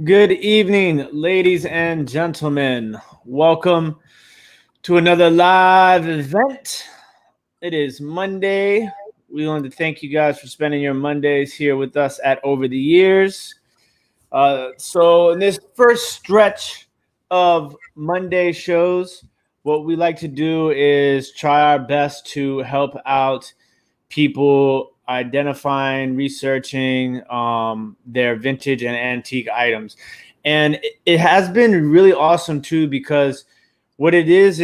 Good evening, ladies and gentlemen. Welcome to another live event. It is Monday. We want to thank you guys for spending your Mondays here with us at Over the Years. So, in this first stretch of Monday shows, what we like to do is try our best to help out people identifying, researching their vintage and antique items. And it has been really awesome too, because what it is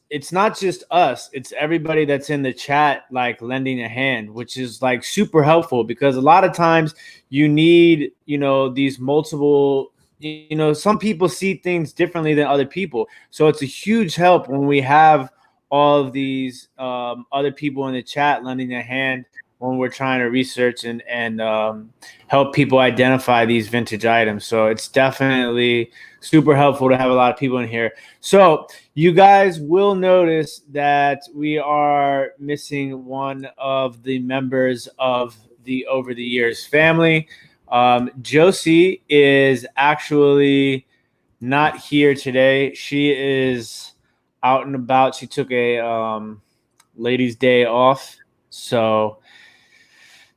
it's not just us, it's everybody that's in the chat, like lending a hand, which is like super helpful because a lot of times you need, these multiple, some people see things differently than other people. So it's a huge help when we have all of these other people in the chat lending a hand when we're trying to research and help people identify these vintage items. So it's definitely super helpful to have a lot of people in here. So you guys will notice that we are missing one of the members of the Over the Years family. Josie is actually not here today. She is out and about. She took a ladies' day off, so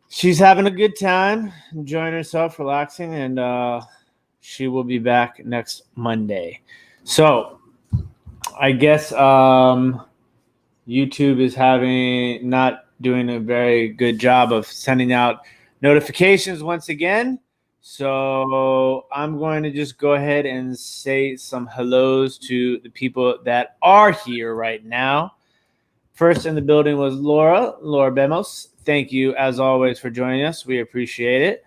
she's having a good time, enjoying herself, relaxing, and she will be back next Monday. So I guess YouTube is not doing a very good job of sending out notifications once again. So I'm going to just go ahead and say some hellos to the people that are here right now. First in the building was Laura Bemos. Thank you, as always, for joining us. We appreciate it.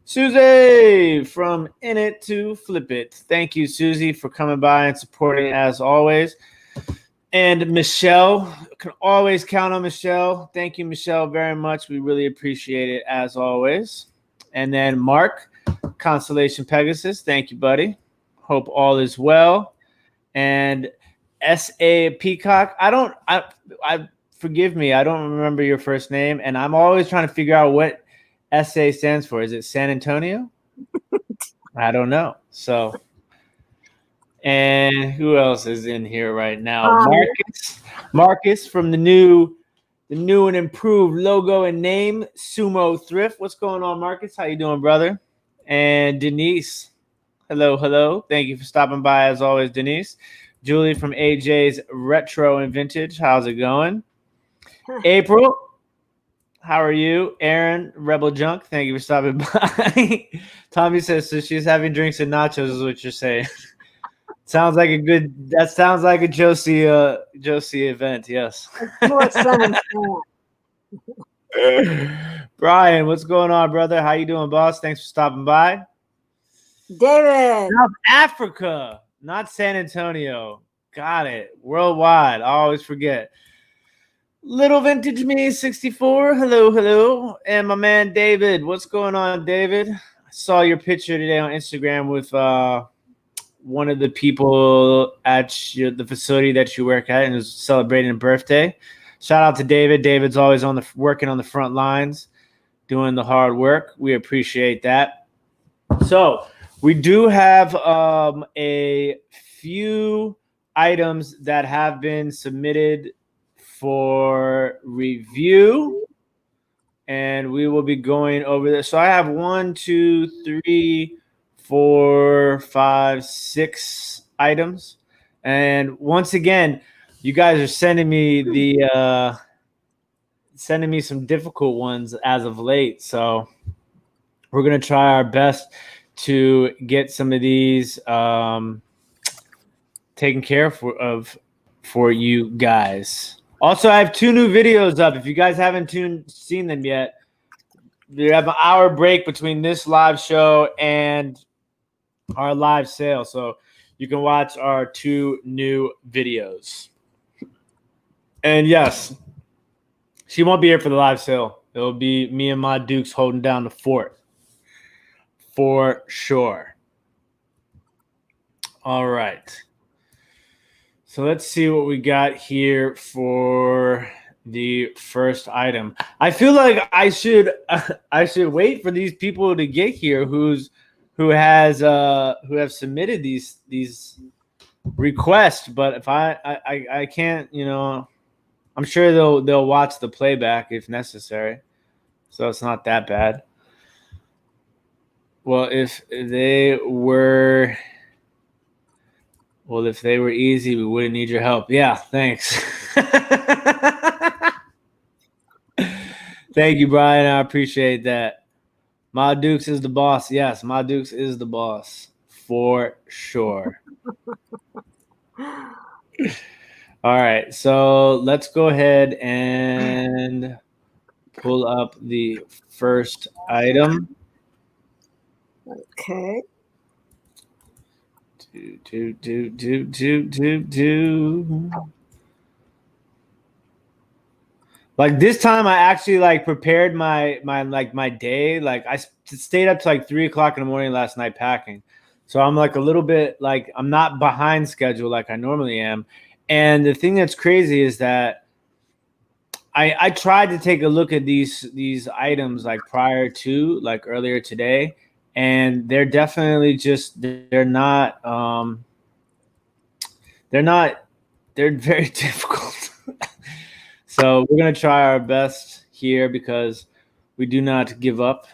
Susie from In It to Flip It. Thank you, Susie, for coming by and supporting as always. And Michelle, can always count on Michelle. Thank you, Michelle, very much. We really appreciate it as always. And then Mark, Constellation Pegasus. Thank you, buddy. Hope all is well. And S.A. Peacock. I forgive me. I don't remember your first name. And I'm always trying to figure out what SA stands for. Is it San Antonio? I don't know. So, and who else is in here right now? Marcus from the new and improved logo and name, Sumo Thrift. What's going on, Marcus? How you doing, brother? And Denise. Hello. Thank you for stopping by as always, Denise. Julie from AJ's Retro and Vintage. How's it going? April. How are you? Aaron, Rebel Junk, thank you for stopping by. Tommy says, so she's having drinks and nachos is what you're saying. Sounds like a Josie event, yes. Brian, what's going on, brother? How you doing, boss? Thanks for stopping by. David. South Africa, not San Antonio. Got it. Worldwide. I always forget. Little Vintage Me 64. Hello. And my man David. What's going on, David? I saw your picture today on Instagram with one of the people at the facility that you work at and was celebrating a birthday. Shout out to David. David's always working on the front lines, doing the hard work. We appreciate that. So we do have a few items that have been submitted for review, and we will be going over this. So I have 1, 2, 3, 4, 5, 6 items, and once again, you guys are sending me some difficult ones as of late. So we're gonna try our best to get some of these taken care of for you guys. Also, I have 2 new videos up. If you guys haven't seen them yet, we have an hour break between this live show and our live sale. So you can watch our 2 new videos. And yes, she won't be here for the live sale. It'll be me and my Dukes holding down the fort. For sure. All right. So let's see what we got here for the first item. I feel like I should wait for these people to get here who's who have submitted these requests, but if I can't, I'm sure they'll watch the playback if necessary, so it's not that bad. Well, if they were easy, we wouldn't need your help. Yeah, thanks. Thank you, Brian. I appreciate that. Ma Dukes is the boss. Yes, Ma Dukes is the boss for sure. All right, so let's go ahead and pull up the first item. Okay. Like this time, I actually prepared my day. Like I stayed up to like 3 o'clock in the morning last night packing, so I'm like a little bit like I'm not behind schedule like I normally am. And the thing that's crazy is that I tried to take a look at these items like prior to like earlier today, and they're definitely just they're very difficult. So we're gonna try our best here because we do not give up.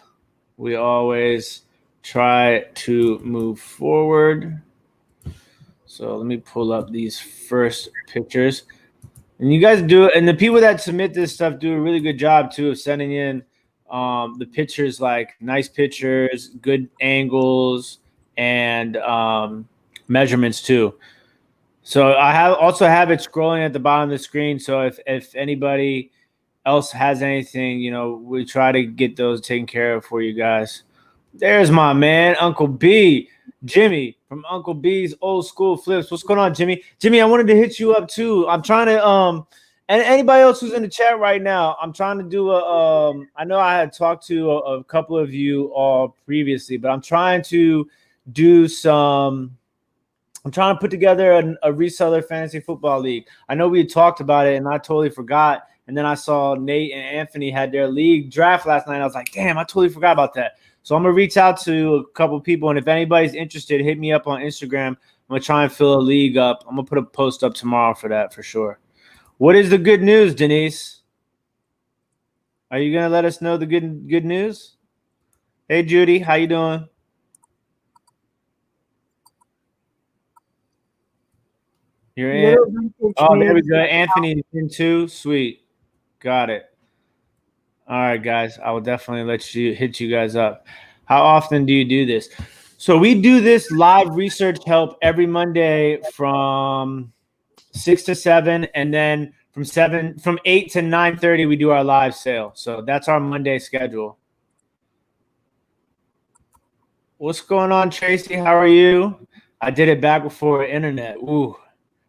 We always try to move forward. So let me pull up these first pictures. And you guys do, and the people that submit this stuff do a really good job too of sending in the pictures, like nice pictures, good angles, and measurements too. So I also have it scrolling at the bottom of the screen. So if anybody else has anything, we try to get those taken care of for you guys. There's my man, Uncle B, Jimmy from Uncle B's Old School Flips. What's going on, Jimmy? Jimmy, I wanted to hit you up too. I'm trying to and anybody else who's in the chat right now, I'm trying to do I know I had talked to a couple of you all previously, but I'm trying to do I'm trying to put together a reseller fantasy football league. I know we had talked about it and I totally forgot. And then I saw Nate and Anthony had their league draft last night. I was like, damn, I totally forgot about that. So I'm going to reach out to a couple people. And if anybody's interested, hit me up on Instagram. I'm going to try and fill a league up. I'm going to put a post up tomorrow for that for sure. What is the good news, Denise? Are you going to let us know the good news? Hey, Judy, how you doing? You're in. Oh, there we go. Anthony's in too. Sweet. Got it. All right, guys. I will definitely hit you guys up. How often do you do this? So we do this live research help every Monday from 6 to 7, and then from 8 to 9:30 we do our live sale. So that's our Monday schedule. What's going on, Tracy? How are you? I did it back before internet. Ooh.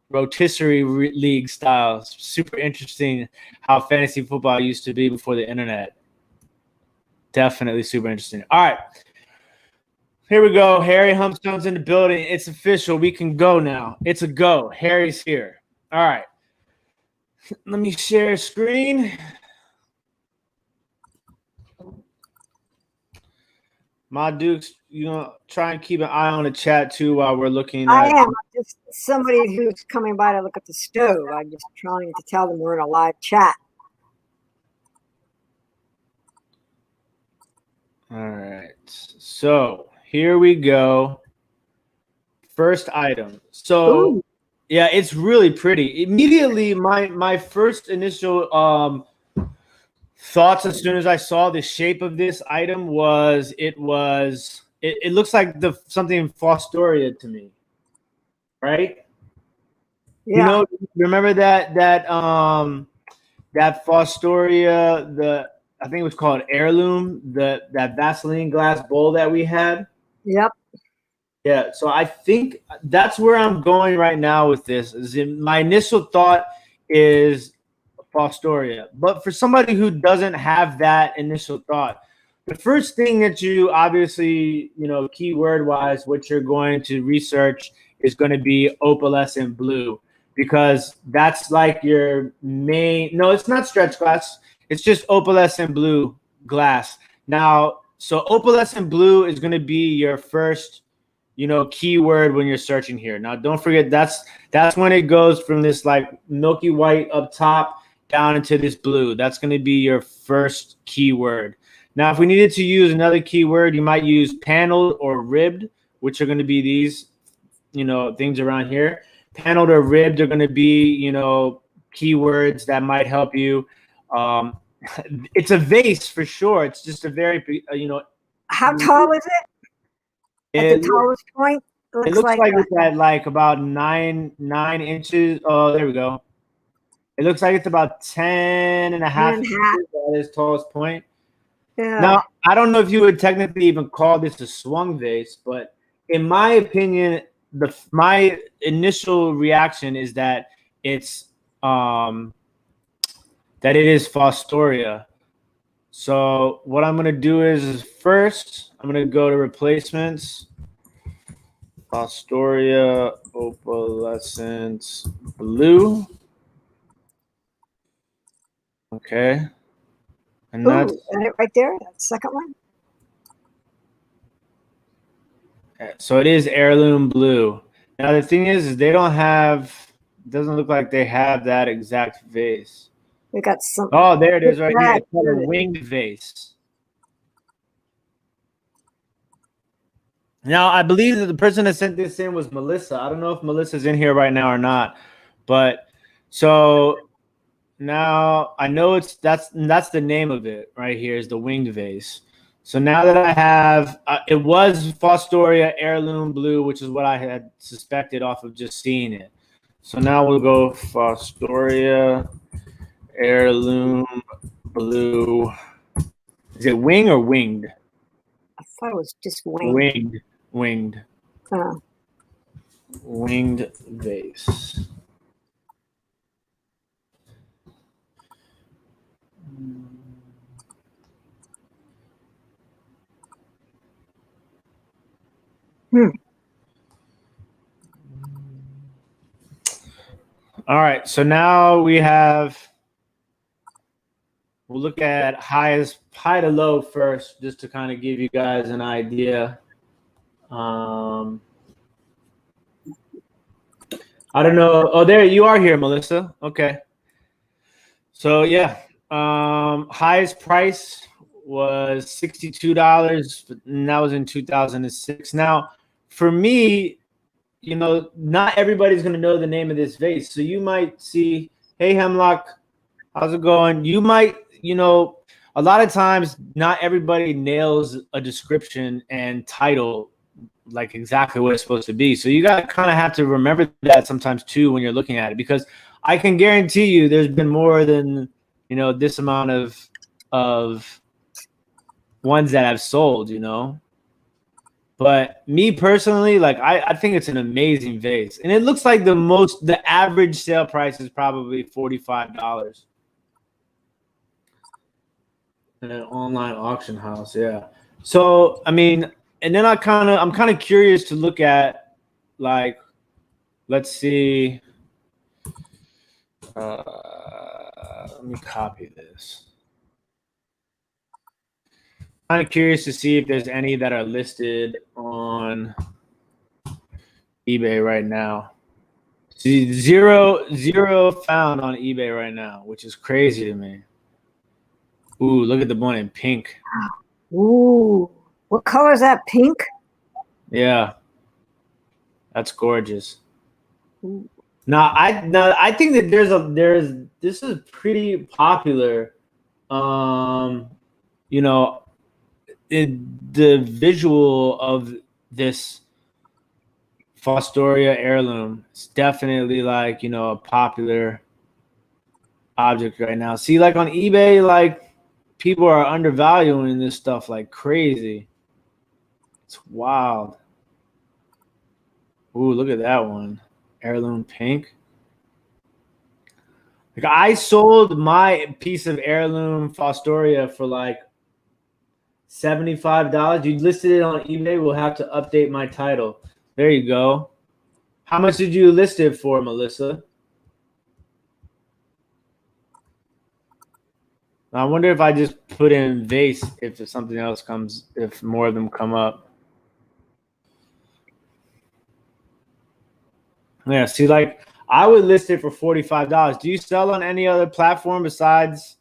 Rotisserie league style. Super interesting how fantasy football used to be before the internet. Definitely super interesting. All right. Here we go. Harry Humpstone's in the building. It's official. We can go now. It's a go. Harry's here. All right. Let me share screen. My Dukes, try and keep an eye on the chat too while we're looking at. I am just somebody who's coming by to look at the stove. I'm just trying to tell them we're in a live chat. All right. So here we go. First item. So ooh. Yeah, it's really pretty. Immediately, my first initial thoughts as soon as I saw the shape of this item was it looks like something Fostoria to me, right? Yeah. Remember that Fostoria, I think it was called Heirloom, that Vaseline glass bowl that we had. Yep. Yeah, so I think that's where I'm going right now with this. My initial thought is Fostoria, but for somebody who doesn't have that initial thought, the first thing that you obviously, keyword wise, what you're going to research is going to be opalescent blue, because that's like your main. No, it's not stretch glass. It's just opalescent blue glass. Now, So opalescent blue is going to be your first, keyword when you're searching here. Now, don't forget that's when it goes from this like milky white up top down into this blue. That's going to be your first keyword. Now, if we needed to use another keyword, you might use paneled or ribbed, which are going to be these, things around here. Paneled or ribbed are going to be, keywords that might help you. It's a vase for sure. It's just a very, How tall is it? At the it, tallest point, it looks like it's at like about nine inches. Oh, there we go. It looks like it's about 10 and a half inches at its tallest point. Yeah. Now, I don't know if you would technically even call this a swung vase, but in my opinion, my initial reaction is that it's that it is Fostoria. So what I'm gonna do is first I'm gonna go to replacements, Fostoria opalescent blue. Okay, and that's it right there. That second one. So it is heirloom blue. Now the thing is they don't have. It doesn't look like they have that exact vase. We got some. Oh, there it is right here. It's called a winged vase. Now I believe that the person that sent this in was Melissa. I don't know if Melissa's in here right now or not, but so now I know that's the name of it right here is the winged vase. So now that I have, it was Fostoria heirloom blue, which is what I had suspected off of just seeing it. So now we'll go Fostoria heirloom blue. Is it wing or winged? I thought it was just winged. Winged. Winged vase. All right, so now we'll look at high to low first, just to kind of give you guys an idea. I don't know. Oh, there you are here, Melissa. Okay. So yeah, highest price was $62, and that was in 2006. Now, for me, not everybody's going to know the name of this vase. So you might see, hey, Hemlock, how's it going? You might, a lot of times not everybody nails a description and title like exactly what it's supposed to be. So you got to kind of have to remember that sometimes too when you're looking at it, because I can guarantee you there's been more than, this amount of ones that have sold, But me personally, like I think it's an amazing vase, and it looks like the average sale price is probably $45 in an online auction house. Yeah. So I mean, and then I'm kind of curious to look at, like, let's see. Let me copy this. Kind of curious to see if there's any that are listed on eBay right now. See, zero found on eBay right now, which is crazy to me. Ooh, look at the one in pink. Ooh, what color is that? Pink? Yeah, that's gorgeous. Ooh. Now I think that this is pretty popular. The visual of this Fostoria heirloom is definitely like, a popular object right now. See, like on eBay, like people are undervaluing this stuff like crazy. It's wild. Ooh, look at that one. Heirloom pink. Like I sold my piece of heirloom Fostoria for like $75. You listed it on eBay. We'll have to update my title. There you go. How much did you list it for, Melissa? I wonder if I just put in vase if something else comes, if more of them come up. Yeah, see, like I would list it for $45. Do you sell on any other platform besides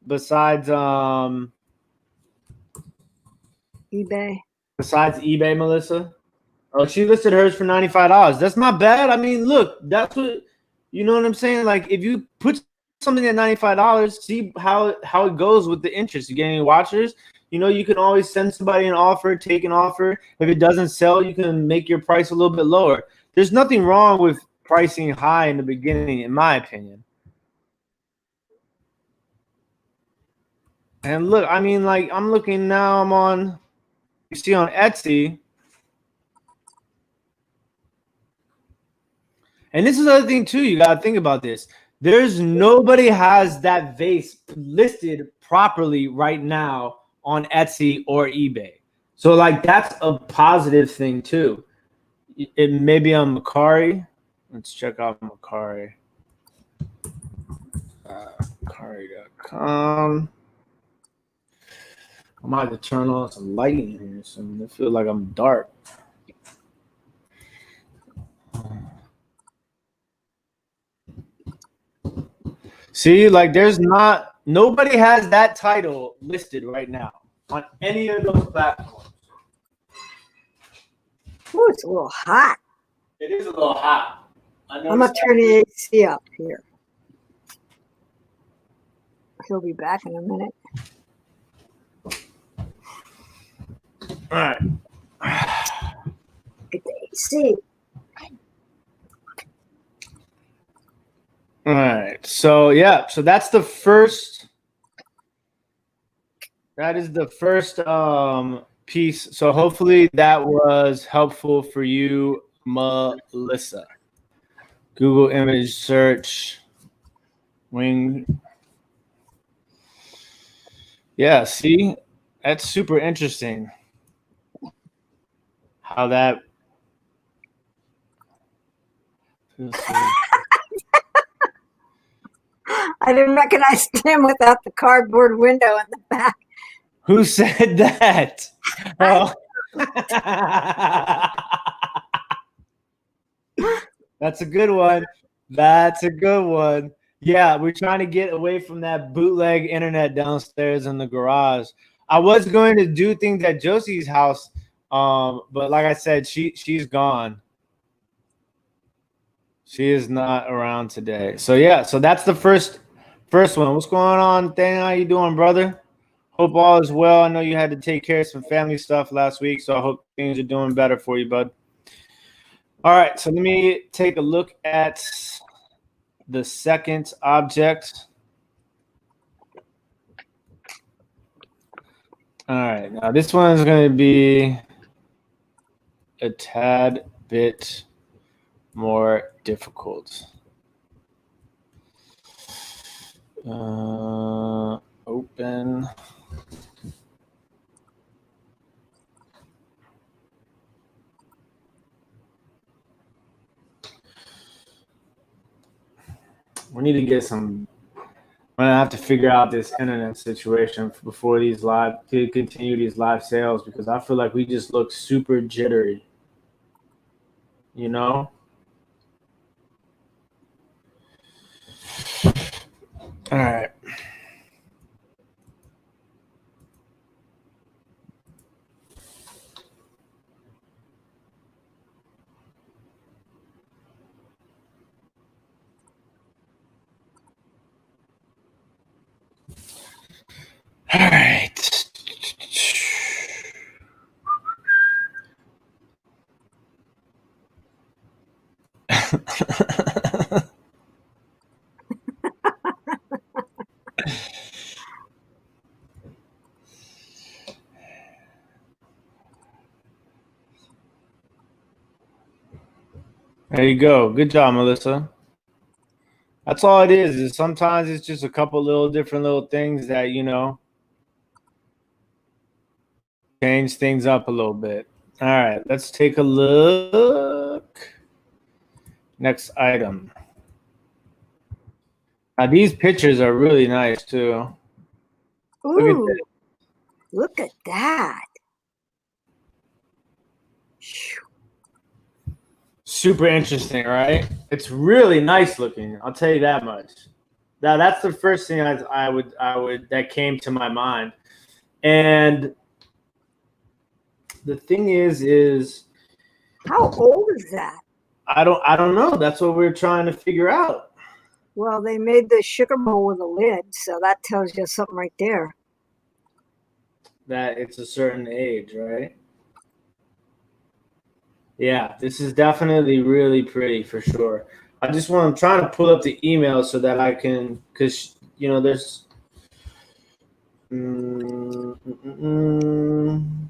eBay? Besides eBay, Melissa? Oh, she listed hers for $95. That's not bad. I mean, look, that's what you know what I'm saying. Like, if you put something at $95, see how it goes with the interest. You get any watchers? You know, you can always send somebody an offer, take an offer. If it doesn't sell, you can make your price a little bit lower. There's nothing wrong with pricing high in the beginning, in my opinion. And look, I mean, like I'm looking now. I'm on. You see on Etsy. And this is the other thing too. You got to think about this. There's nobody has that vase listed properly right now on Etsy or eBay. So like that's a positive thing too. It maybe on Mercari. Let's check out Mercari. Mercari.com. I might have to turn on some lighting here soon. I feel like I'm dark. See, like there's nobody has that title listed right now on any of those platforms. Oh, it's a little hot. It is a little hot. I'm gonna turn the AC up here. He'll be back in a minute. All right. Get the AC. All right. So yeah. So that's the first. That is the first piece. So hopefully that was helpful for you, Melissa. Google image search. Wing. Yeah. See, that's super interesting. How that. I didn't recognize him without the cardboard window in the back. Who said that? Oh. That's a good one. That's a good one. Yeah, we're trying to get away from that bootleg internet downstairs in the garage. I was going to do things at Josie's house, but like I said, she's gone. She is not around today. So yeah, so that's the first one. What's going on, Dan? How you doing, brother? Hope all is well. I know you had to take care of some family stuff last week, so I hope things are doing better for you, bud. All right, so let me take a look at the second object. All right, now this one is going to be a tad bit more difficult. Open. We need to get some. I'm gonna have to figure out this internet situation before these to continue these live sales, because I feel like we just look super jittery. You know. All right. All right. There you go. Good job, Melissa. That's all it is sometimes it's just a couple little different little things that, you know, change things up a little bit. All right, let's take a look. Next item. Now, these pictures are really nice too. Look at Ooh, this. look at that. Phew. Super interesting, right? It's really nice looking. I'll tell you that much. Now that's the first thing I would that came to my mind. And the thing is How old is that? I don't know. That's what we're trying to figure out. Well, they made the sugar bowl with a lid, so that tells you something right there. That it's a certain age, right? Yeah, this is definitely really pretty for sure. I'm trying to pull up the email so that I can, because there's. Mm, mm, mm.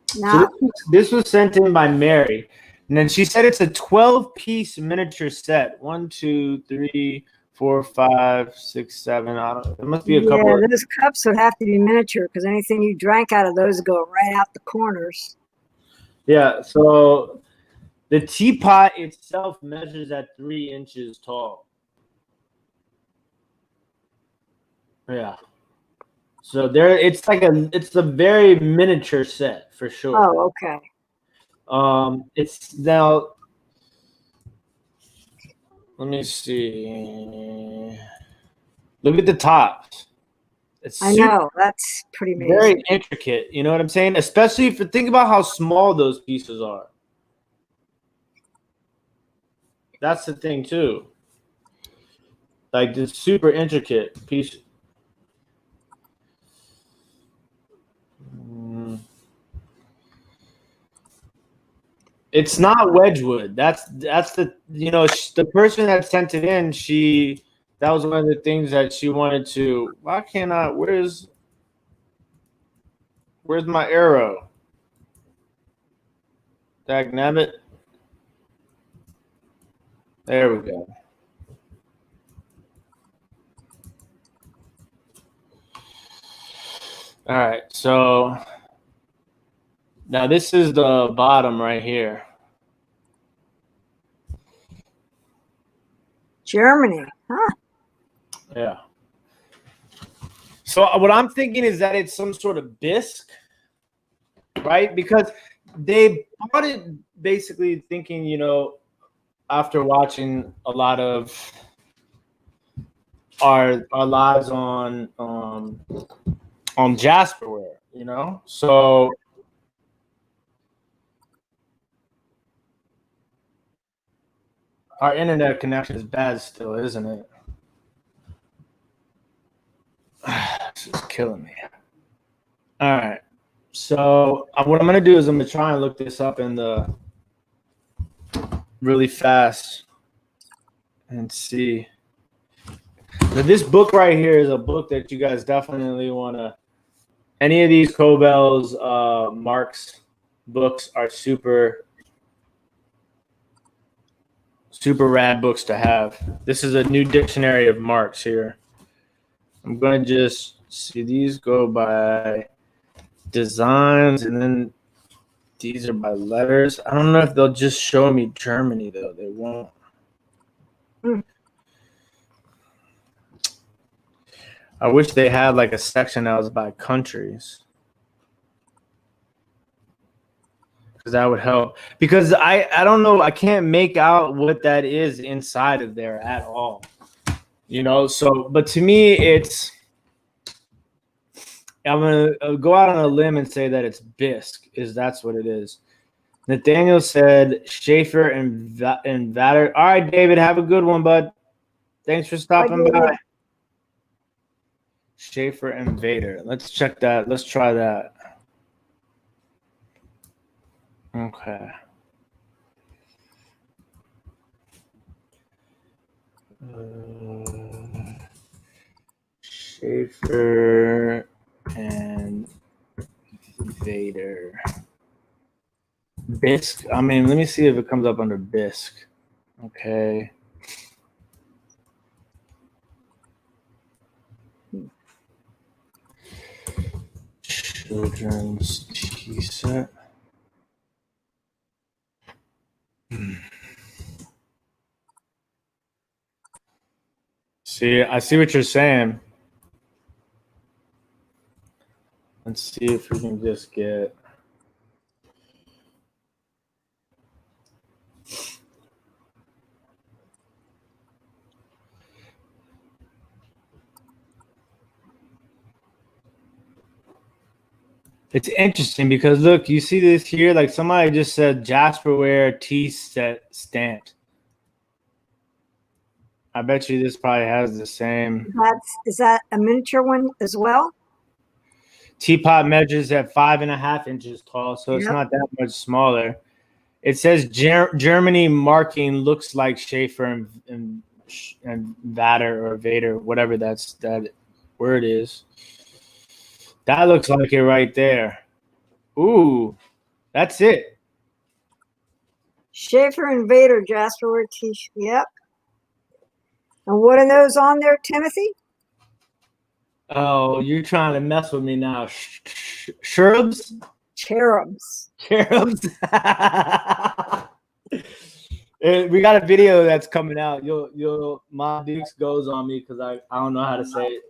So Now, this was sent in by Mary, and then she said it's a 12-piece miniature set. 1, 2, 3, 4, 5, 6, 7. I don't. There must be a couple yeah, of. those cups would have to be miniature because anything you drank out of those go right out the corners. Yeah. So the teapot itself measures at 3 inches tall. Yeah. So it's a very miniature set for sure. Oh, okay. It's now. Let me see. Look at the tops. It's I super know. That's pretty very amazing. intricate. You know what I'm saying? Especially if you think about how small those pieces are. That's the thing too. Like this super intricate piece. It's not Wedgwood. That's the person that sent it in. That was one of the things that she wanted to. Why can't I? Where's my arrow? Dagnabbit. There we go. All right, so now this is the bottom right here. Germany, huh? Yeah. So what I'm thinking is that it's some sort of bisque, right? Because they bought it basically thinking, after watching a lot of our lives on Jasperware, So our internet connection is bad still, isn't it? This is killing me. All right. So what I'm gonna do is I'm gonna try and look this up in the really fast and see. Now, this book right here is a book that you guys definitely want to. Any of these Cobel's Marks books are super rad books to have. This is a new dictionary of marks here. I'm going to just see these go by designs, and then these are by letters. I don't know if they'll just show me Germany, though. They won't. I wish they had like a section that was by countries. Because that would help. Because I don't know. I can't make out what that is inside of there at all. So, but to me, I'm going to go out on a limb and say that it's bisque, that's what it is. Nathaniel said Schaefer and Vader. All right, David, have a good one, bud. Thanks for stopping by. Schaefer and Vader. Let's check that. Let's try that. Okay. Schaefer and Vader. Bisque. I mean, let me see if it comes up under bisque. Okay. Children's tea set. See, I see what you're saying. Let's see if we can just get. It's interesting because look, you see this here, like somebody just said Jasperware T set stamped. I bet you this probably has the same. Is that a miniature one as well? Teapot measures at 5.5 inches tall, so it's Yep. not that much smaller. It says Germany marking looks like Schaefer and Vader or Vader, whatever that word is. That looks like it right there. Ooh, that's it. Schaefer and Vader Jasper t-shirt. Yep. And what are those on there, Timothy? Oh, you're trying to mess with me now. Cherubs? Cherubs. Cherubs. We got a video that's coming out. You'll my Dukes goes on me because I don't know how to say it.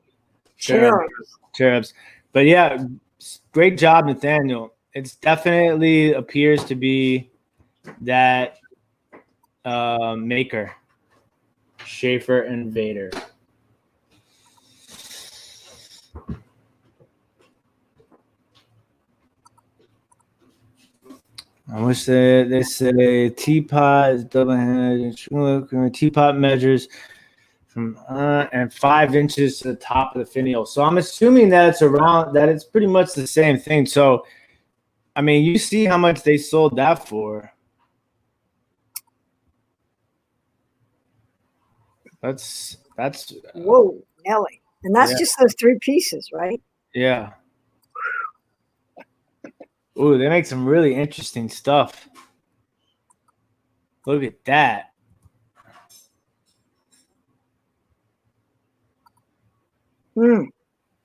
Cherubs. But yeah, great job, Nathaniel. It's definitely appears to be that maker, Schaefer and Vader. I wish they say teapot is double-handed. Teapot measures from and 5 inches to the top of the finial. So I'm assuming that it's pretty much the same thing. So, I mean, you see how much they sold that for. That's whoa, Nelly. And that's just those 3 pieces, right? Yeah. Ooh, they make some really interesting stuff. Look at that.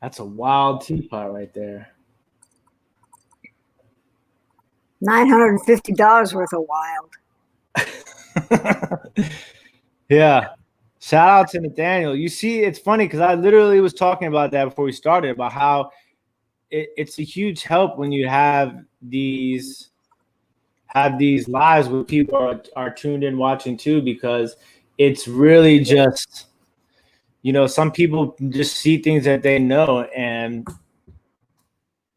That's a wild teapot right there. $950 worth of wild. Yeah. Shout out to Nathaniel. You see, it's funny because I literally was talking about that before we started, about how it's a huge help when you have these lives where people are tuned in watching too, because it's really just, you know, some people just see things that they know, and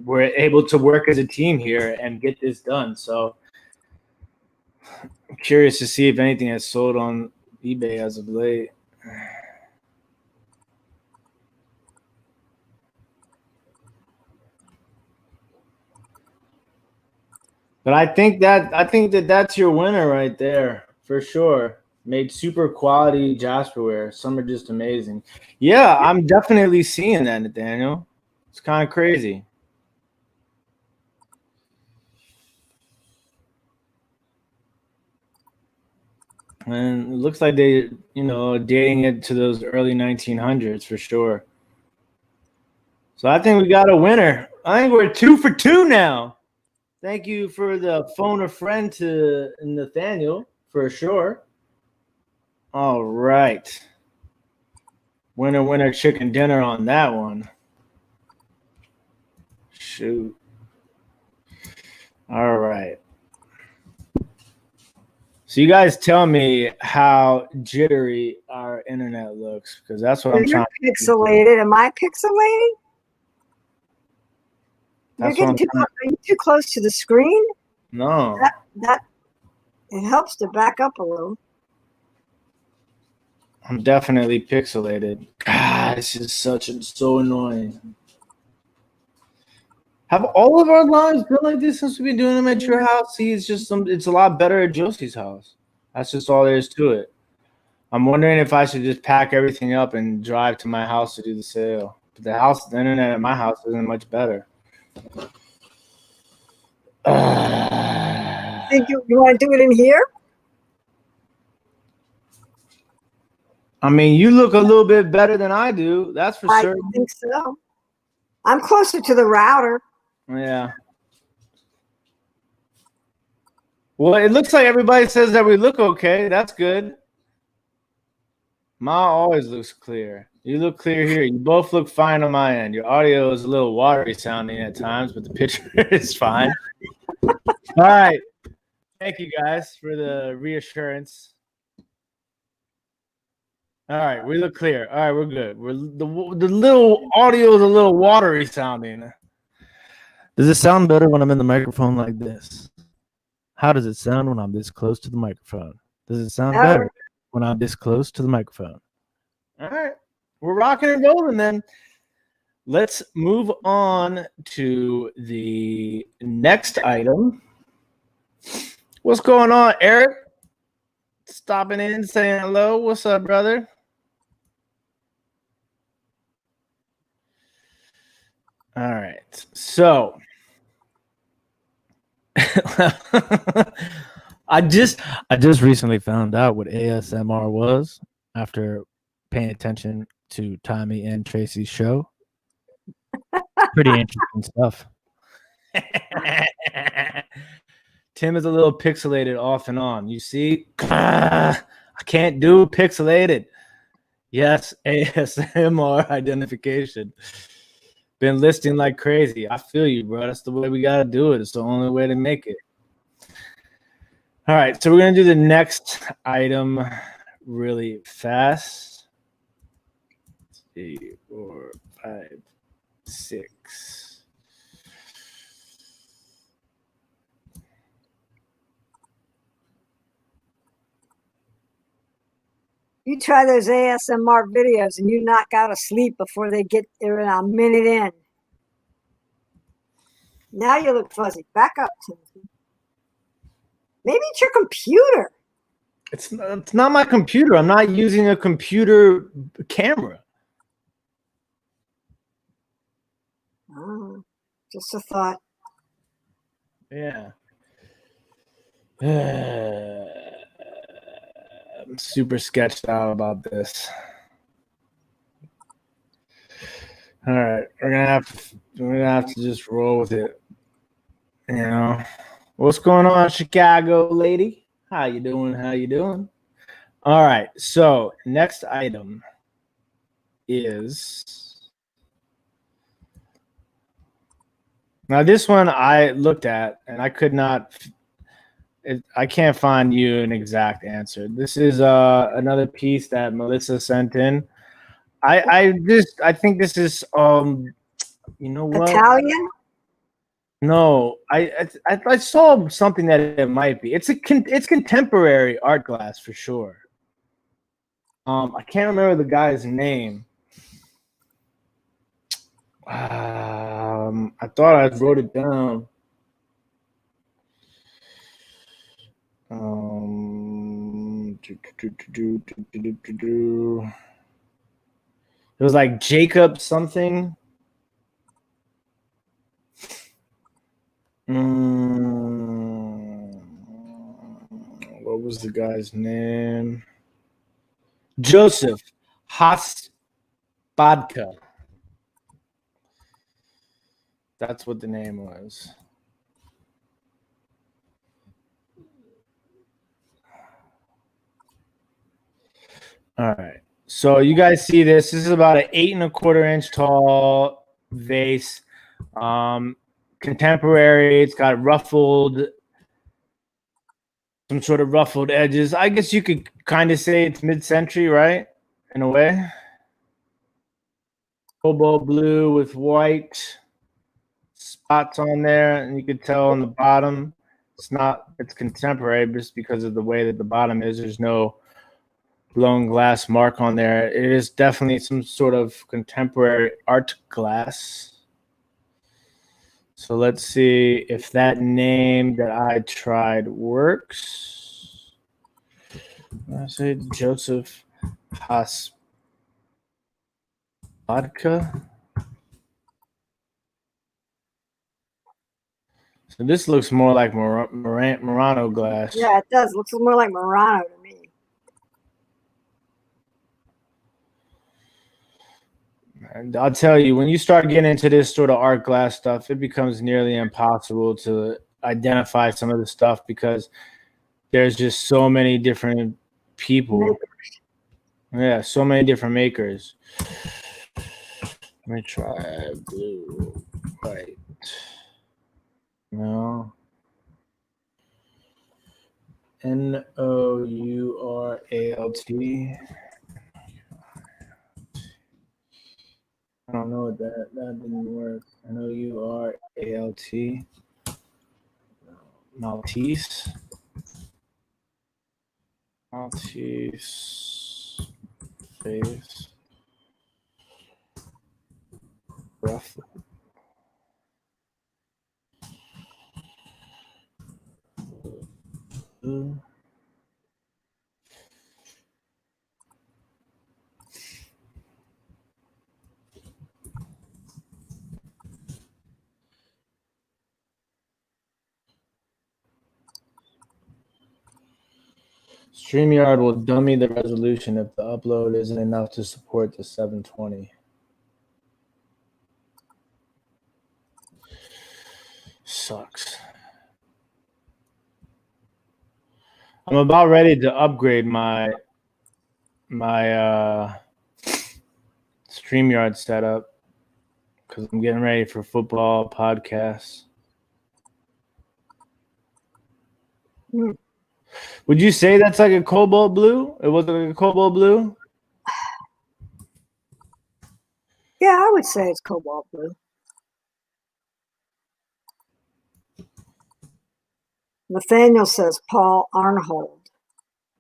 we're able to work as a team here and get this done. So I'm curious to see if anything has sold on eBay as of late. But I think that that's your winner right there for sure. Made super quality Jasperware. Some are just amazing. Yeah, I'm definitely seeing that, Nathaniel. It's kind of crazy. And it looks like they, you know, dating it to those early 1900s for sure. So I think we got a winner. I think we're 2 for 2 now. Thank you for the phone a friend to Nathaniel for sure. All right. Winner, winner, chicken dinner on that one. Shoot. All right. So you guys tell me how jittery our internet looks, because that's what I'm trying to pixelated. Am I pixelated? Are you too close to the screen? No. That it helps to back up a little. I'm definitely pixelated. God, this is so annoying. Have all of our lives been like this since we've been doing them at your house? See, it's a lot better at Josie's house. That's just all there is to it. I'm wondering if I should just pack everything up and drive to my house to do the sale. But the internet at my house isn't much better. Think you want to do it in here? I mean, you look a little bit better than I do. That's for sure. I think so. I'm closer to the router. Yeah. Well, it looks like everybody says that we look okay. That's good. Ma always looks clear. You look clear here. You both look fine on my end. Your audio is a little watery sounding at times, but the picture is fine. All right. Thank you guys for the reassurance. All right, we look clear. All right, we're good. The little audio is a little watery sounding. Does it sound better when I'm in the microphone like this? How does it sound when I'm this close to the microphone? Does it sound better when I'm this close to the microphone? All right, we're rocking and rolling then. Let's move on to the next item. What's going on, Eric? Stopping in, saying hello. What's up, brother? All right, so I just recently found out what ASMR was after paying attention to Tommy and Tracy's show. Pretty interesting stuff. Tim is a little pixelated off and on. You see, I can't do pixelated. Yes, ASMR identification. Been listing like crazy. I feel you, bro. That's the way we got to do it. It's the only way to make it. All right, so we're going to do the next item really fast. 3, 4, 5, 6. You try those ASMR videos and you knock out of sleep before they get there a minute in. Now you look fuzzy. Back up, Timothy. Maybe it's your computer. It's not my computer. I'm not using a computer camera. Oh, just a thought. Yeah. I'm super sketched out about this. All right, we're gonna have to just roll with it. You know, what's going on, Chicago lady? How you doing? How you doing? All right, so next item is now this one I looked at and I could not. I can't find you an exact answer. This is another piece that Melissa sent in. I think this is you know what? Italian? No, I saw something that it might be. It's contemporary art glass for sure. I can't remember the guy's name. I thought I wrote it down. It was like Jacob something. What was the guy's name? Joseph Hasbadka. That's what the name was. All right. So you guys see this. This is about an 8 1/4 inch tall vase. Contemporary. It's got some sort of ruffled edges. I guess you could kind of say it's mid-century, right? In a way. Cobalt blue with white spots on there, and you could tell on the bottom it's contemporary just because of the way that the bottom is. There's no blown glass mark on there. It is definitely some sort of contemporary art glass. So let's see if that name that I tried works. I say Joseph Hasbadka. So this looks more like Murano glass. Yeah, it does. Looks more like Murano to me. And I'll tell you, when you start getting into this sort of art glass stuff, it becomes nearly impossible to identify some of the stuff because there's just so many different people. Yeah, so many different makers. Let me try blue, white. No. Nouralt. I don't know what that didn't work. Nouralt. Maltese. Maltese face. Rough. Blue. StreamYard will dummy the resolution if the upload isn't enough to support the 720. Sucks. I'm about ready to upgrade my StreamYard setup because I'm getting ready for football podcasts. Would you say that's like a cobalt blue? It was like a cobalt blue? Yeah, I would say it's cobalt blue. Nathaniel says Paul Arnhold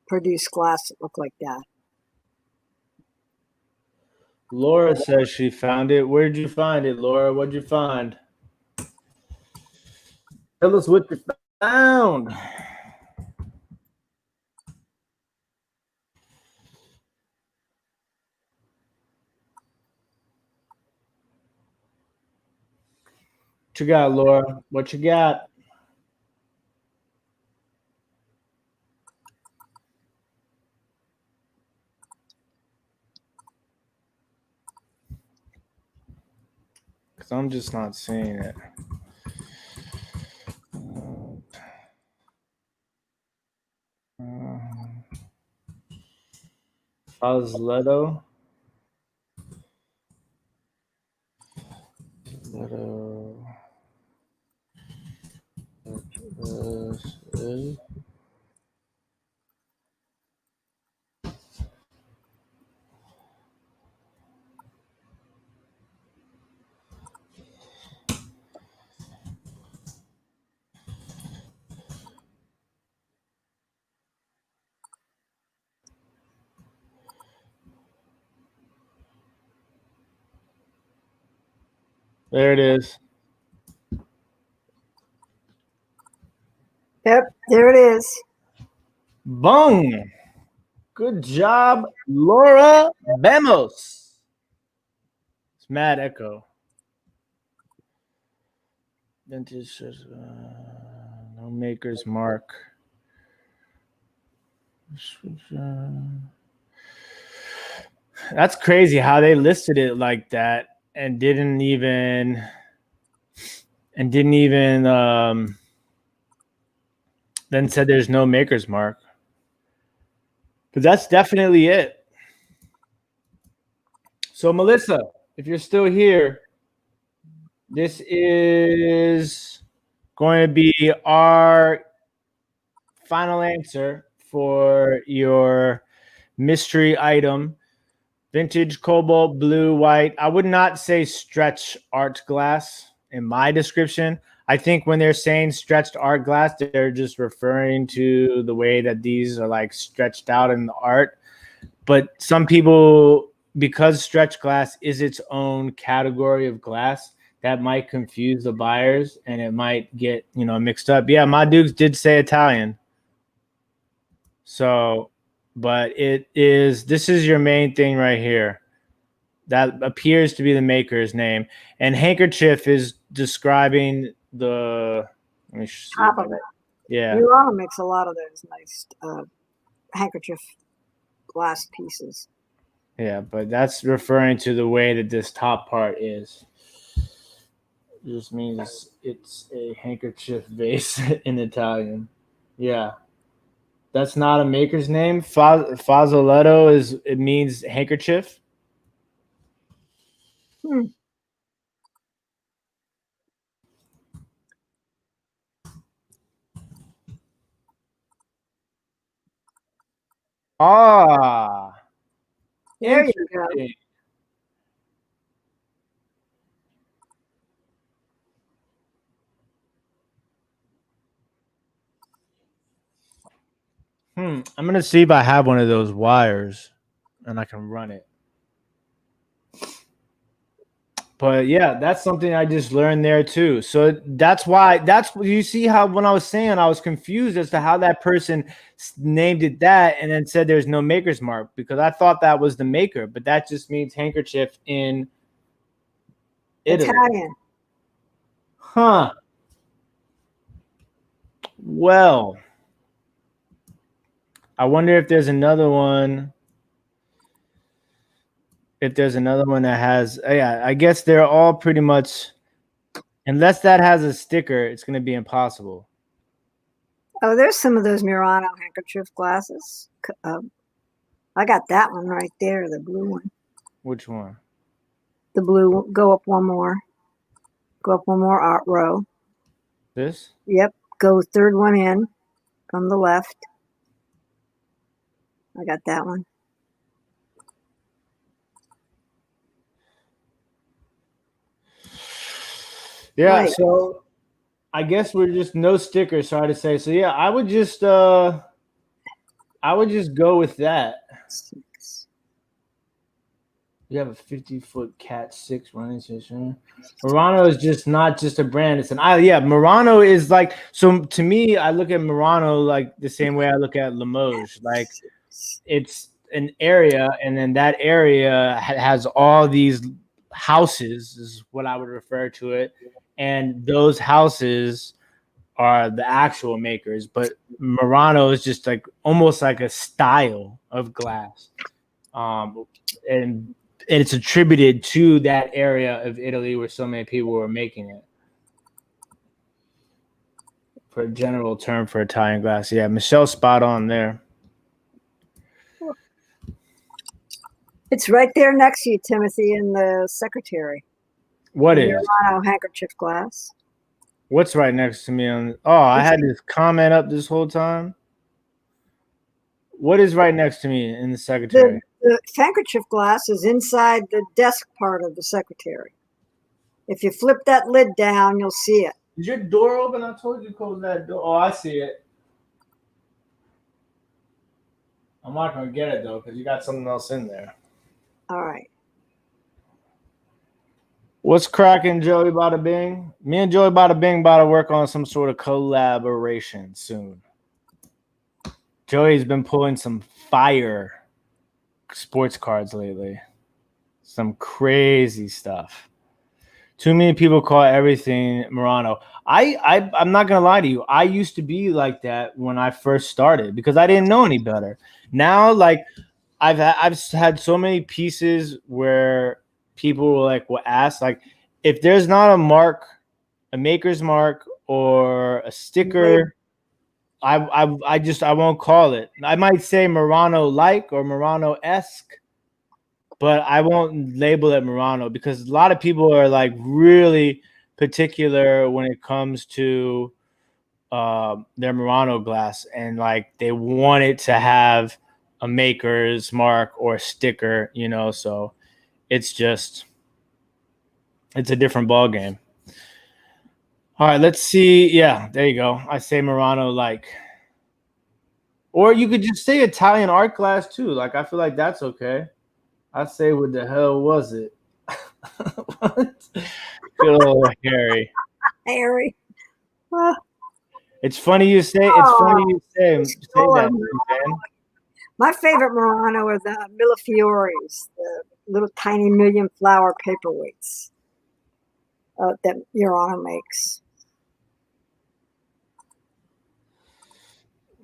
produced glass that looked like that. Laura says she found it. Where'd you find it, Laura? What'd you find? Tell us what you found. What you got, Laura? What you got? Because I'm just not seeing it. Fazletto. There it is. Yep, there it is. Bung. Good job, Laura Bemos. It's mad echo. Vintage, no maker's mark. That's crazy how they listed it like that and didn't even then said there's no maker's mark. But that's definitely it. So Melissa, if you're still here, this is going to be our final answer for your mystery item. Vintage cobalt blue white. I would not say stretch art glass in my description. I think when they're saying stretched art glass, they're just referring to the way that these are like stretched out in the art. But some people, because stretch glass is its own category of glass, that might confuse the buyers and it might get, mixed up. Yeah, my Dukes did say Italian. So, but this is your main thing right here. That appears to be the maker's name. And handkerchief is describing the let me see. Top of it. Yeah. Murano makes a lot of those nice handkerchief glass pieces. Yeah, but that's referring to the way that this top part is. It just means it's a handkerchief vase in Italian. Yeah. That's not a maker's name. Fazzoletto it means handkerchief. Hmm. Ah, There you go. interesting. I'm gonna see if I have one of those wires and I can run it. But yeah, that's something I just learned there too. So that's you see how when I was saying I was confused as to how that person named it that and then said there's no maker's mark because I thought that was the maker, but that just means handkerchief in Italy. Italian. Huh. Well, I wonder if there's another one. If there's another one that has, yeah, I guess they're all pretty much, unless that has a sticker, it's going to be impossible. Oh, there's some of those Murano handkerchief glasses. I got that one right there, the blue one. Which one? The blue. Go up one more. Go up one more art row. This? Yep. Go third one in from the left. I got that one. Yeah, Right. so I guess we're just no stickers, sorry to say. So yeah, I would just go with that. 6. You have a 50-foot Cat 6 running station. Murano is just not just a brand. It's yeah, Murano is like, so to me, I look at Murano like the same way I look at Limoges. Like it's an area, and then that area has all these houses, is what I would refer to it. And those houses are the actual makers, but Murano is just like almost like a style of glass. And it's attributed to that area of Italy where so many people were making it. For a general term for Italian glass. Yeah, Michelle's spot on there. It's right there next to you, Timothy, in the secretary. What the is? Murano handkerchief glass. What's right next to me on? Oh, I had this comment up this whole time. What is right next to me in the secretary? The handkerchief glass is inside the desk part of the secretary. If you flip that lid down, you'll see it. Is your door open? I told you to close that door. Oh, I see it. I'm not gonna get it though because you got something else in there. All right. What's cracking, Joey Bada Bing? Me and Joey Bada Bing about to work on some sort of collaboration soon. Joey's been pulling some fire sports cards lately. Some crazy stuff. Too many people call everything Murano. I'm not gonna lie to you. I used to be like that when I first started because I didn't know any better. Now, like I've had so many pieces where people will ask like if there's not a mark, a maker's mark or a sticker, I won't call it. I might say Murano like or Murano-esque, but I won't label it Murano because a lot of people are like really particular when it comes to their Murano glass and like they want it to have a maker's mark or a sticker, so it's a different ball game. All right, let's see. Yeah, there you go. I say Murano like. Or you could just say Italian art glass too. Like I feel like that's okay. I say what the hell was it? What? Good old Harry. Harry. It's funny you say that, man. My favorite Murano are the Millefioris, the little tiny million flower paperweights that Murano makes.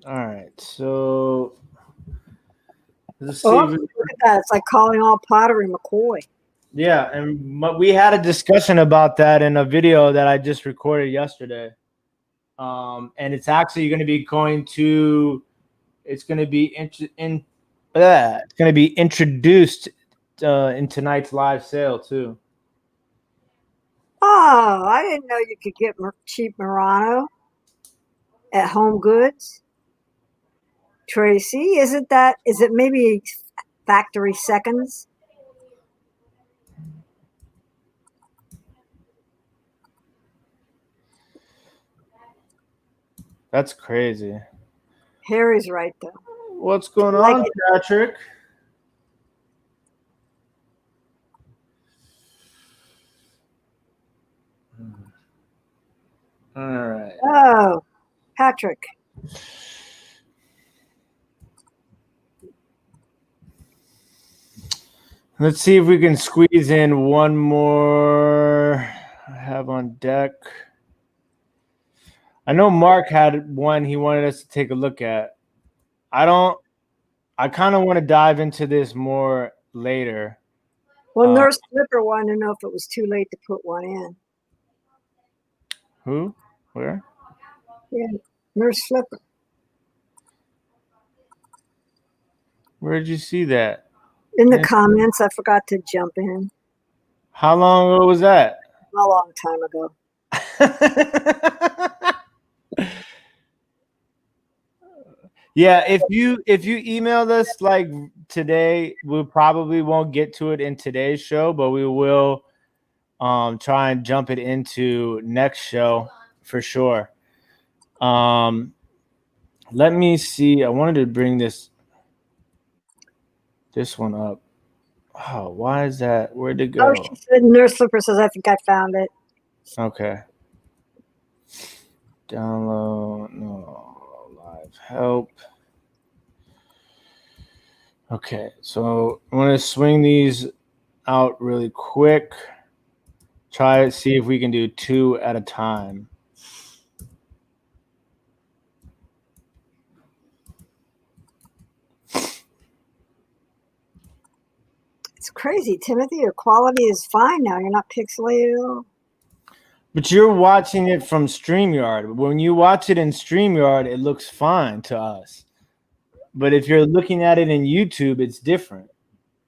All right, so let's see. Look at that. It's like calling all pottery McCoy. Yeah, and we had a discussion about that in a video that I just recorded yesterday. And it's actually going to be going to It's going to be it's going to be introduced in tonight's live sale too. Oh, I didn't know you could get cheap Murano at Home Goods. Tracy, is it maybe factory seconds? That's crazy. Harry's right though. What's going on, Patrick? All right. Oh, Patrick. Let's see if we can squeeze in one more I have on deck. I know Mark had one he wanted us to take a look at. I kind of want to dive into this more later. Well, Nurse Flipper wanted to know if it was too late to put one in. Who? Where? Yeah, Nurse Flipper. Where did you see that? In the comments, I forgot to jump in. How long ago was that? A long time ago. Yeah, if you emailed us like today, we probably won't get to it in today's show, but we will try and jump it into next show for sure. Let me see. I wanted to bring this one up. Oh, why is that? Where'd it go? Oh, she said Nurse Flipper says, I think I found it. Okay. Download. No. Live help. Okay. So I'm going to swing these out really quick. Try to see if we can do 2 at a time. It's crazy, Timothy. Your quality is fine now. You're not pixelated at all. But you're watching it from StreamYard. When you watch it in StreamYard, it looks fine to us. But if you're looking at it in YouTube, it's different.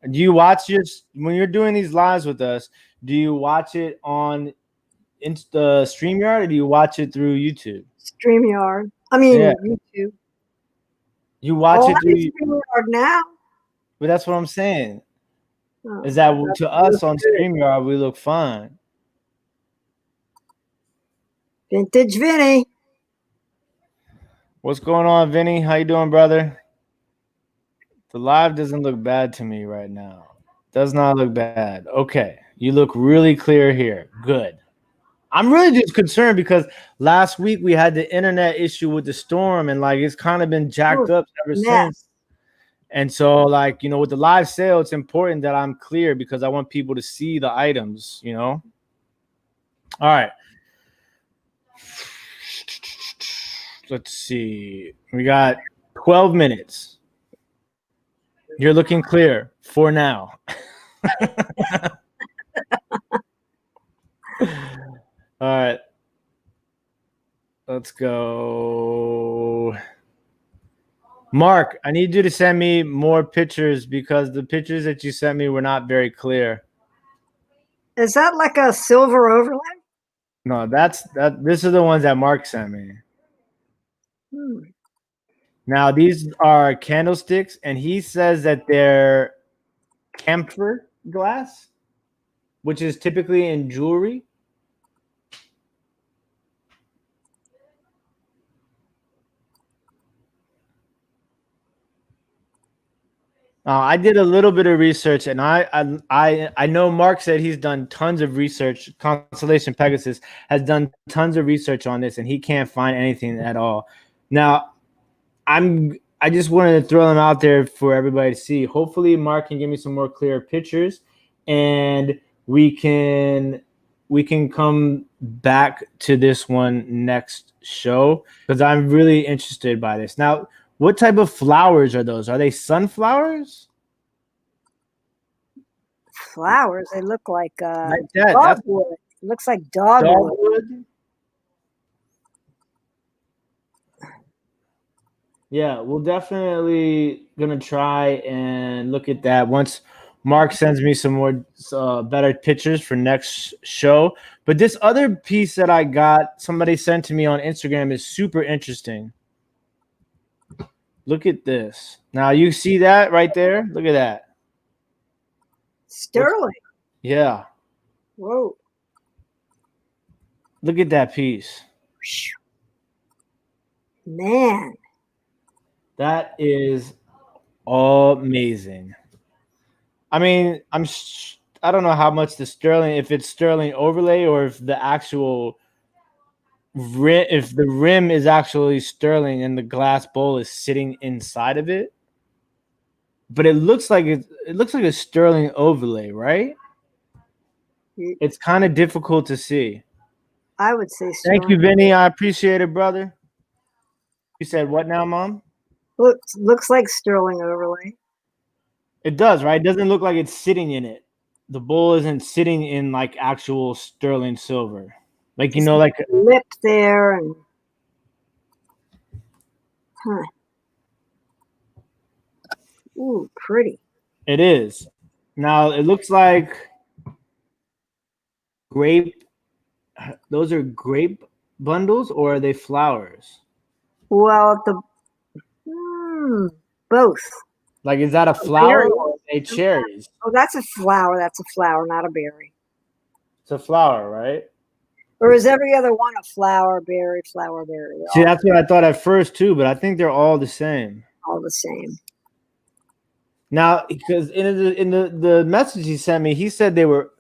Do you watch when you're doing these lives with us, do you watch it on the StreamYard or do you watch it through YouTube? StreamYard. I mean, yeah. YouTube. You watch it through StreamYard now. But that's what I'm saying. Oh, is that to us on StreamYard, we look fine. Vintage Vinny. What's going on, Vinny? How you doing, brother? The live doesn't look bad to me right now. Does not look bad. Okay. You look really clear here. Good. I'm really just concerned because last week we had the internet issue with the storm and like it's kind of been jacked up ever since. And so like, you know, with the live sale, it's important that I'm clear because I want people to see the items, you know? All right. Let's see. We got 12 minutes. You're looking clear for now. All right. Let's go. Mark, I need you to send me more pictures because the pictures that you sent me were not very clear. Is that like a silver overlay? No, this are the ones that Mark sent me. Now, these are candlesticks, and he says that they're camphor glass, which is typically in jewelry. I did a little bit of research, and I know Mark said he's done tons of research. Constellation Pegasus has done tons of research on this, and he can't find anything at all. Now, I just wanted to throw them out there for everybody to see. Hopefully, Mark can give me some more clear pictures, and we can come back to this one next show because I'm really interested by this. Now, what type of flowers are those? Are they sunflowers? Flowers. They look like dogwood. It looks like dogwood. Yeah, we'll definitely gonna try and look at that once Mark sends me some more better pictures for next show. But this other piece that I got, somebody sent to me on Instagram, is super interesting. Look at this. Now you see that right there? Look at that. Sterling. Yeah. Whoa. Look at that piece. Man. That is amazing. I mean, I don't know how much the sterling, if it's sterling overlay or if the actual if the rim is actually sterling and the glass bowl is sitting inside of it. But it looks like it looks like a sterling overlay, right? It's kind of difficult to see. I would say sterling. Thank you, Vinny. I appreciate it, brother. You said what now, Mom? Looks like sterling overlay. It does, right? It doesn't look like it's sitting in it. The bowl isn't sitting in like actual sterling silver. Like, you know, like lip there and ooh, pretty. It is. Now it looks like grape. Those are grape bundles, or are they flowers? Well, both. Like, is that a flower or are they cherries? Oh, that's a flower. That's a flower, not a berry. It's a flower, right? Or is every other one a flower, berry, flower, berry? See, that's what I thought at first too, but I think they're all the same. All the same. Now, because in the message he sent me, he said they were.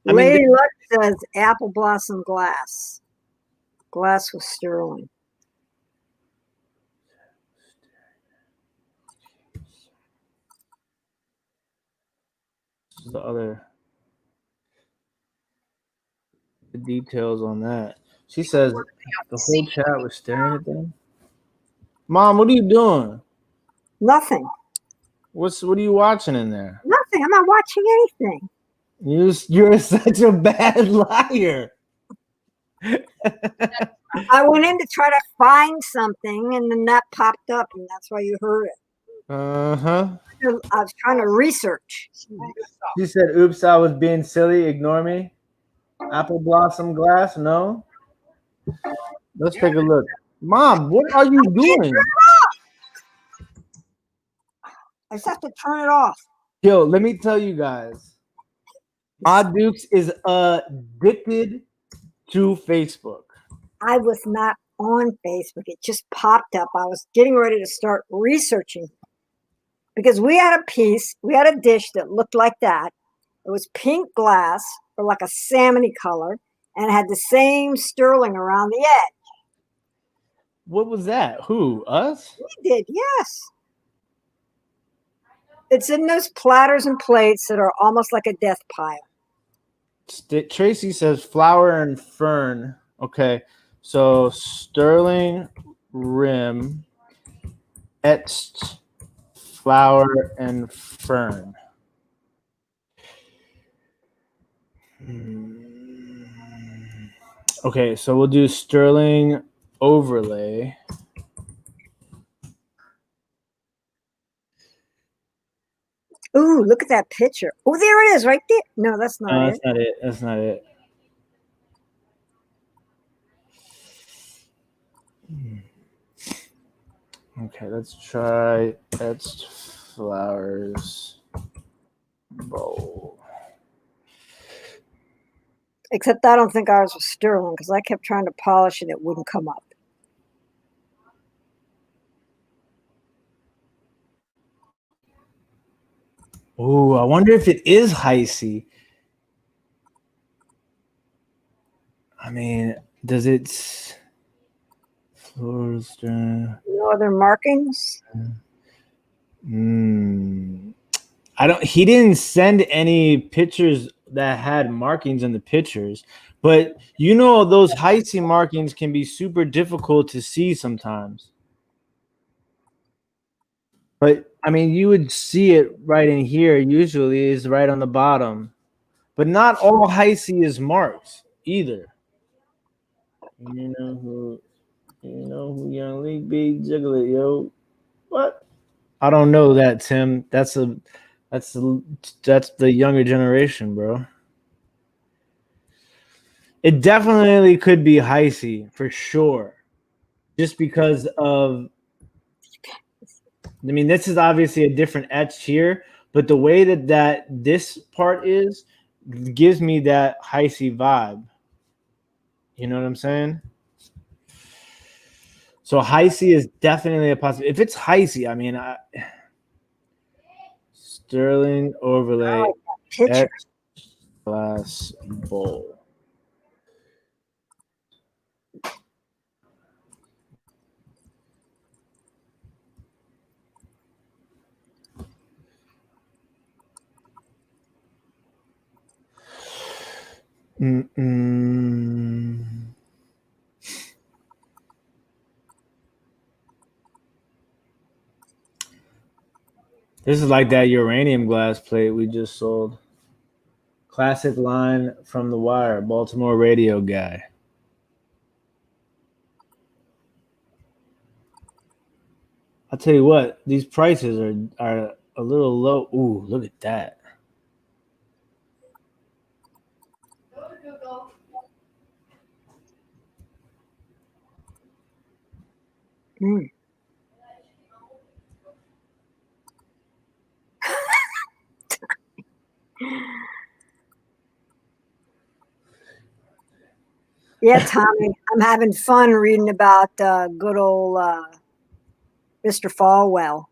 Lady Luck says apple blossom glass. Glass with sterling. The other the details on that. She says the whole chat was staring at them. Mom, what are you doing? Nothing. What are you watching in there? Nothing. I'm not watching anything. You're such a bad liar. I went in to try to find something, and then that popped up, and that's why you heard it. Uh-huh. I was trying to research. She said, oops, I was being silly. Ignore me. Apple blossom glass? No. Let's take a look. Mom, what are you doing? I just have to turn it off. Yo, let me tell you guys. Odd Dukes is addicted to Facebook. I was not on Facebook. It just popped up. I was getting ready to start researching because we had a dish that looked like that. It was pink glass or like a salmony color and it had the same sterling around the edge. What was that? Who? Us? We did, yes. It's in those platters and plates that are almost like a death pile. Tracy says flower and fern. Okay, so sterling rim, etched flower and fern. Okay, so we'll do sterling overlay. Ooh, look at that picture. Oh, there it is right there. No, that's not it. That's not it. That's not it. Okay, let's try etched flowers bowl. Except I don't think ours was sterling because I kept trying to polish and it wouldn't come up. Oh, I wonder if it is Heisey. I mean, does it? No other markings? I don't. He didn't send any pictures that had markings in the pictures, but you know those Heisey markings can be super difficult to see sometimes. But I mean, you would see it right in here. Usually, is right on the bottom, but not all Heisey is marked either. You know who? You know who Young League be? Jiggle it, yo. What? I don't know that, Tim. That's the younger generation, bro. It definitely could be Heisey for sure. Just because of, I mean, this is obviously a different etch here, but the way that this part is gives me that Heisey vibe. You know what I'm saying? So Heisey is definitely a possibility. If it's Heisey, I mean, Sterling I overlay like that picture. X glass bowl. Mm-mm. This is like that uranium glass plate we just sold. Classic line from The Wire, Baltimore radio guy. I'll tell you what, these prices are a little low. Ooh, look at that. Mm. Yeah, Tommy, I'm having fun reading about good old Mr. Falwell.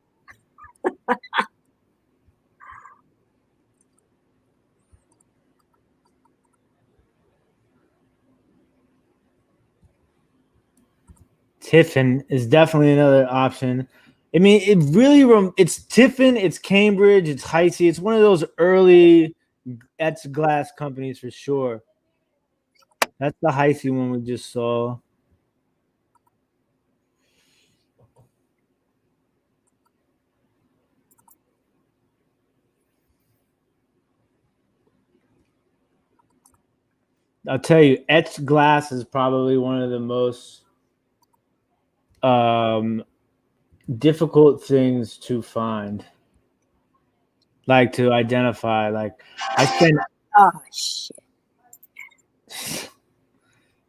Tiffin is definitely another option. I mean, it's Tiffin, it's Cambridge, it's Heisey. It's one of those early etch glass companies for sure. That's the Heisey one we just saw. I'll tell you, etched glass is probably one of the most um, difficult things to find, like to identify. Like I spent, Oh, shit.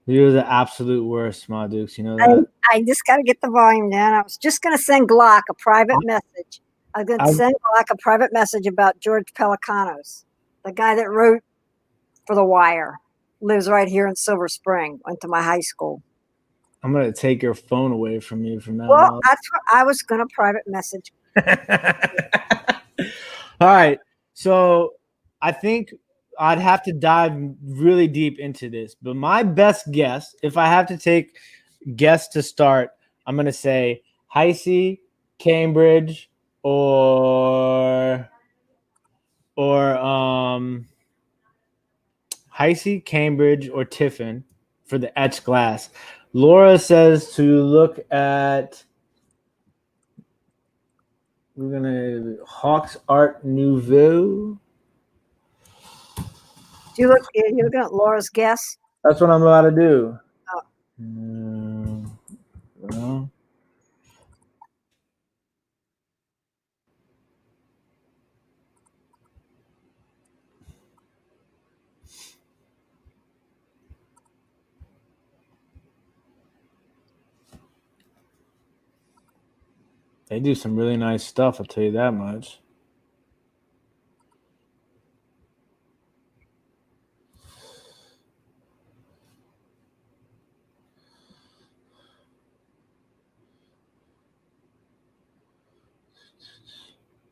you're the absolute worst, my dukes. You know I, that. I just got to get the volume down. I was just going to send Glock a private message. I was going to I, send Glock a private message about George Pelicanos, the guy that wrote for The Wire, lives right here in Silver Spring, went to my high school. I'm gonna take your phone away from you from now Well, on. that's what I was going to private message. All right. So I think I'd have to dive really deep into this. But my best guess, if I have to take guess to start, I'm going to say Heisey, Cambridge, or Heisey, Cambridge, or Tiffin for the etched glass. Laura says to look at, we're gonna Hawks Art Nouveau. You looking at Laura's guess? That's what I'm about to do. Oh. Well, they do some really nice stuff, I'll tell you that much.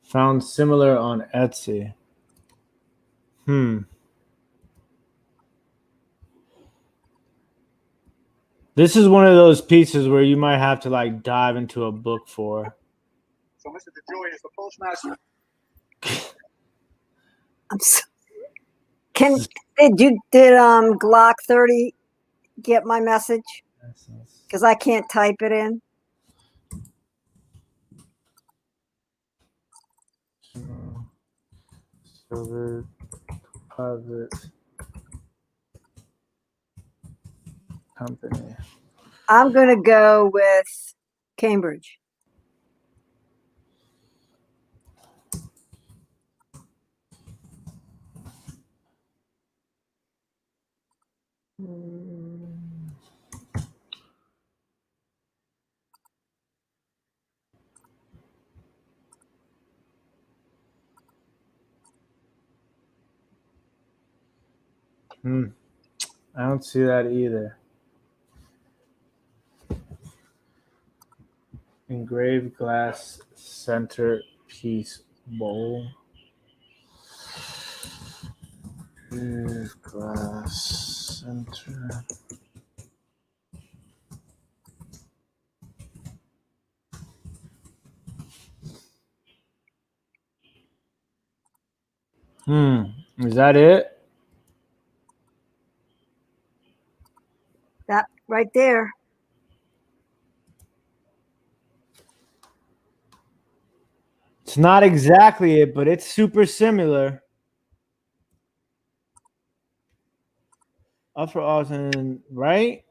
Found similar on Etsy. This is one of those pieces where you might have to like dive into a book for. So Mr. DeJoy is the postmaster. I'm so, did Glock 30 get my message? Because I can't type it in. Silver deposit company. I'm going to go with Cambridge. I don't see that either. Engraved glass centerpiece bowl. Engraved glass center. Is that it? That right there. It's not exactly it, but it's super similar. Upper Austin, right?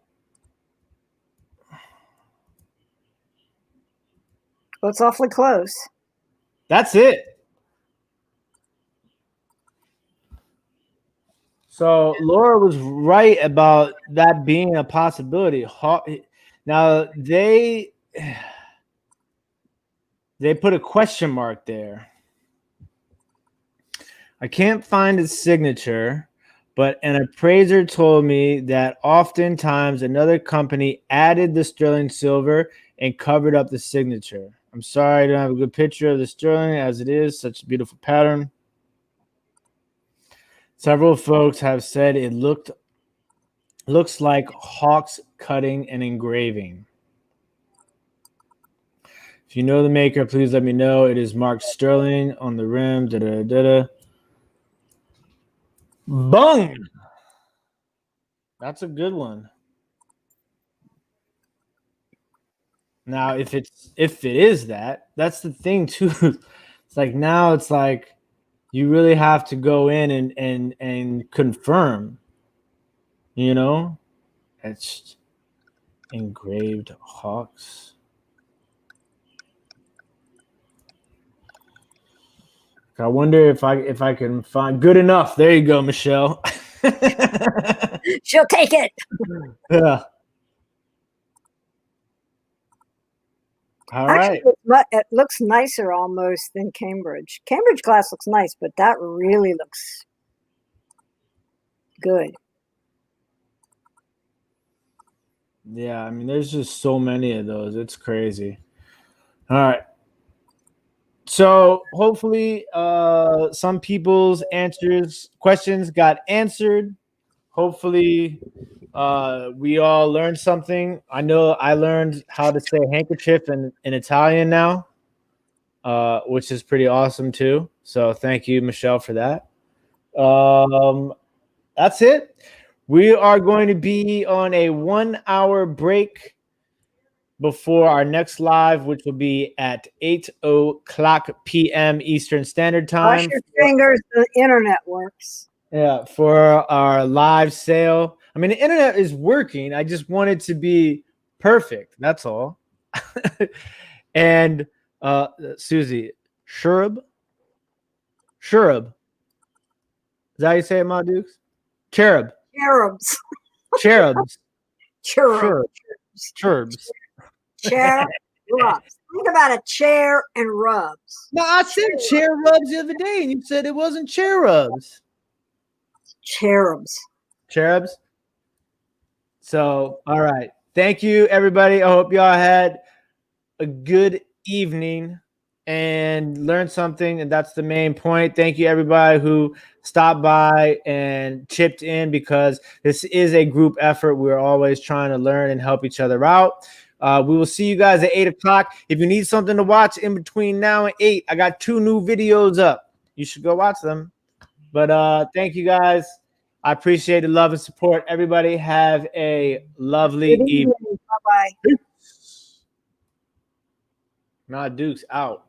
Well, it's awfully close. That's it. So Laura was right about that being a possibility. Now they put a question mark there. I can't find his signature, but an appraiser told me that oftentimes another company added the sterling silver and covered up the signature. I'm sorry I don't have a good picture of the sterling as it is such a beautiful pattern. Several folks have said it looks like hawks cutting and engraving. If you know the maker, please let me know. It is marked sterling on the rim. Bung! That's a good one. Now, if it is that, that's the thing too. It's like now it's like you really have to go in and confirm. You know, it's engraved hawks. I wonder if I can find good enough. There you go, Michelle. She'll take it. Yeah. All right. It looks nicer almost than Cambridge. Cambridge glass looks nice, but that really looks good. Yeah, I mean, there's just so many of those. It's crazy. All right. So hopefully some people's questions got answered. Hopefully we all learned something. I know I learned how to say handkerchief in Italian now, which is pretty awesome too. So thank you, Michelle, for that. That's it. We are going to be on a 1 hour break before our next live, which will be at 8:00 p.m. Eastern Standard Time. Cross your fingers, the internet works. Yeah, for our live sale. I mean, the internet is working. I just want it to be perfect. That's all. And Susie, Shurub? Is that how you say it, Ma Dukes? Cherubs. Cherubs. Cherubs. Chair rubs. Think about a chair and rubs. No, I said chair rubs the other day, and you said it wasn't chair rubs. Cherubs. So, all right. Thank you, everybody. I hope y'all had a good evening and learned something, and that's the main point. Thank you, everybody who stopped by and chipped in, because this is a group effort. We're always trying to learn and help each other out. We will see you guys at 8:00. If you need something to watch in between now and 8, I got 2 new videos up. You should go watch them. But thank you guys. I appreciate the love and support. Everybody have a lovely evening. Bye-bye. Nah, Duke's out.